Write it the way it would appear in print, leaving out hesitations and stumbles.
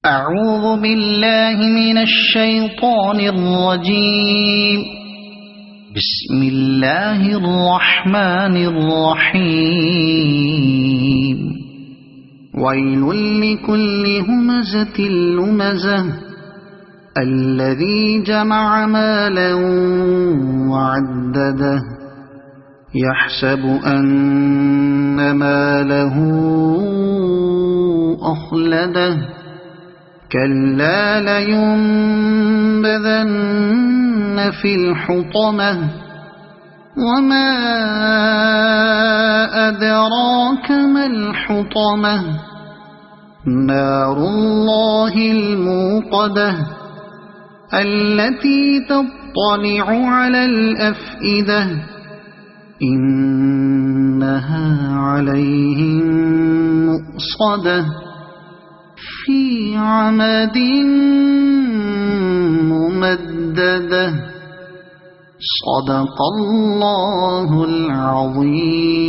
أعوذ بالله من الشيطان الرجيم بسم الله الرحمن الرحيم ويل لكل همزة لمزة الذي جمع مالا وعدده يحسب أن ماله أخلده كلا لينبذن في الحطمة وما أدراك ما الحطمة نار الله الموقدة التي تطلع على الأفئدة إنها عليهم مؤصدة في عمد ممددة صدق الله العظيم.